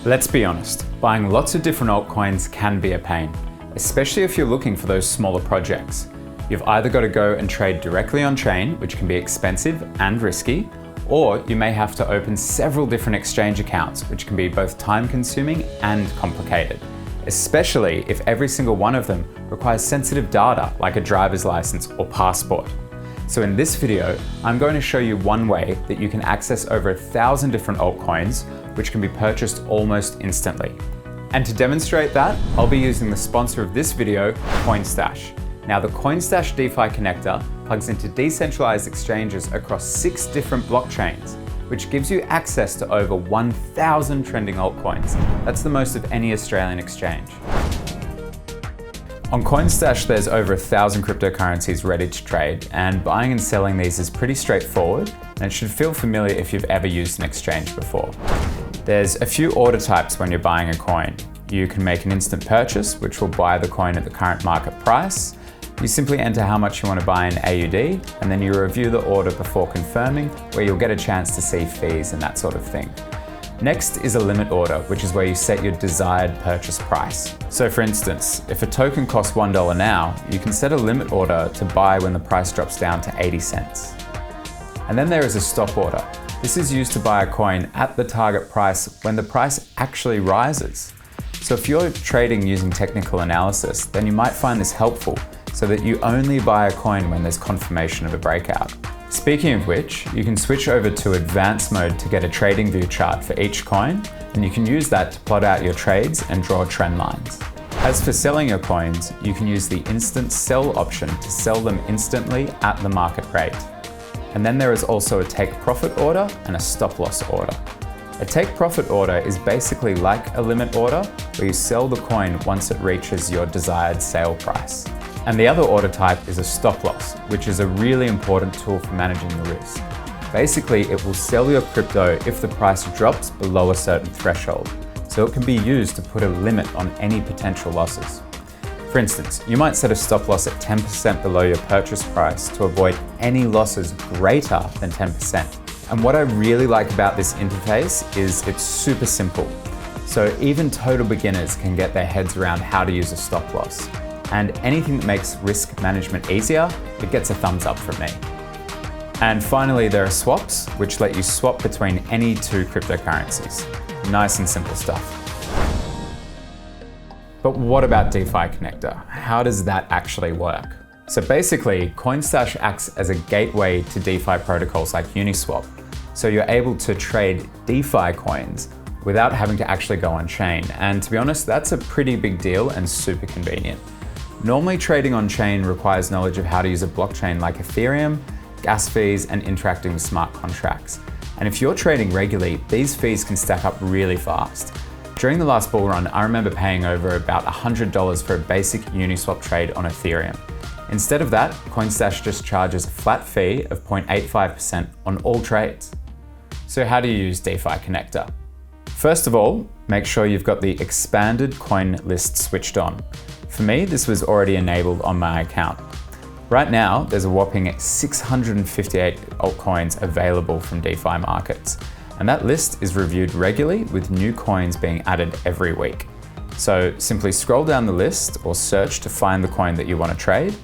Let's be honest, buying lots of different altcoins can be a pain, especially if you're looking for those smaller projects. You've either got to go and trade directly on chain, which can be expensive and risky, or you may have to open several different exchange accounts, which can be both time-consuming and complicated, especially if every single one of them requires sensitive data like a driver's license or passport. So in this video, I'm going to show you one way that you can access over 1,000 different altcoins, which can be purchased almost instantly. And to demonstrate that, I'll be using the sponsor of this video, Coinstash. Now, the Coinstash DeFi Connector plugs into decentralized exchanges across 6 different blockchains, which gives you access to over 1,000 trending altcoins. That's the most of any Australian exchange. On Coinstash, there's over 1,000 cryptocurrencies ready to trade, and buying and selling these is pretty straightforward, and it should feel familiar if you've ever used an exchange before. There's a few order types when you're buying a coin. You can make an instant purchase, which will buy the coin at the current market price. You simply enter how much you want to buy in AUD, and then you review the order before confirming, where you'll get a chance to see fees and that sort of thing. Next is a limit order, which is where you set your desired purchase price. So for instance, if a token costs $1 now, you can set a limit order to buy when the price drops down to 80 cents. And then there is a stop order. This is used to buy a coin at the target price when the price actually rises. So if you're trading using technical analysis, then you might find this helpful, so that you only buy a coin when there's confirmation of a breakout. Speaking of which, you can switch over to advanced mode to get a trading view chart for each coin, and you can use that to plot out your trades and draw trend lines. As for selling your coins, you can use the instant sell option to sell them instantly at the market rate. And then there is also a take profit order and a stop loss order. A take profit order is basically like a limit order, where you sell the coin once it reaches your desired sale price. And the other order type is a stop loss, which is a really important tool for managing the risk. Basically, it will sell your crypto if the price drops below a certain threshold, so it can be used to put a limit on any potential losses. For instance, you might set a stop loss at 10% below your purchase price to avoid any losses greater than 10%. And what I really like about this interface is it's super simple. So even total beginners can get their heads around how to use a stop loss. And anything that makes risk management easier, it gets a thumbs up from me. And finally, there are swaps, which let you swap between any 2 cryptocurrencies. Nice and simple stuff. But what about DeFi Connector? How does that actually work? So basically, Coinstash acts as a gateway to DeFi protocols like Uniswap. So you're able to trade DeFi coins without having to actually go on chain. And to be honest, that's a pretty big deal and super convenient. Normally, trading on chain requires knowledge of how to use a blockchain like Ethereum, gas fees, and interacting with smart contracts. And if you're trading regularly, these fees can stack up really fast. During the last bull run, I remember paying over about $100 for a basic Uniswap trade on Ethereum. Instead of that, Coinstash just charges a flat fee of 0.85% on all trades. So how do you use DeFi Connector? First of all, make sure you've got the expanded coin list switched on. For me, this was already enabled on my account. Right now, there's a whopping 658 altcoins available from DeFi markets, and that list is reviewed regularly with new coins being added every week. So simply scroll down the list or search to find the coin that you want to trade,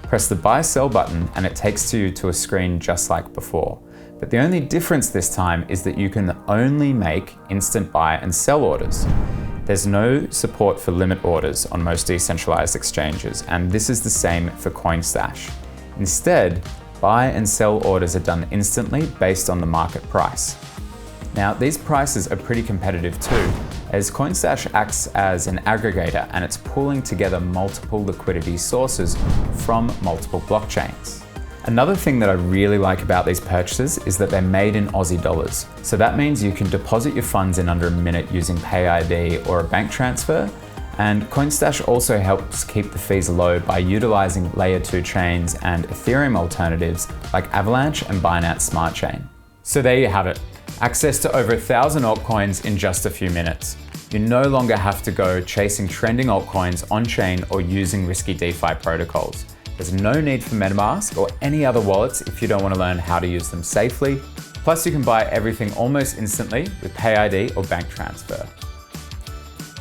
press the buy sell button, and it takes you to a screen just like before. But the only difference this time is that you can only make instant buy and sell orders. There's no support for limit orders on most decentralized exchanges, and this is the same for Coinstash. Instead, buy and sell orders are done instantly based on the market price. Now, these prices are pretty competitive too, as Coinstash acts as an aggregator and it's pooling together multiple liquidity sources from multiple blockchains. Another thing that I really like about these purchases is that they're made in Aussie dollars. So that means you can deposit your funds in under a minute using PayID or a bank transfer. And Coinstash also helps keep the fees low by utilizing layer 2 chains and Ethereum alternatives like Avalanche and Binance Smart Chain. So there you have it. Access to over 1,000 altcoins in just a few minutes. You no longer have to go chasing trending altcoins on-chain or using risky DeFi protocols. There's no need for MetaMask or any other wallets if you don't want to learn how to use them safely. Plus, you can buy everything almost instantly with PayID or bank transfer.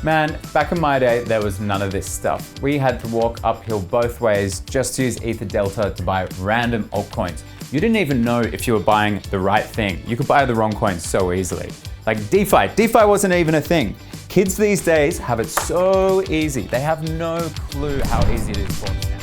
Man, back in my day, there was none of this stuff. We had to walk uphill both ways just to use Ether Delta to buy random altcoins. You didn't even know if you were buying the right thing. You could buy the wrong coin so easily. Like DeFi wasn't even a thing. Kids these days have it so easy. They have no clue how easy it is for them.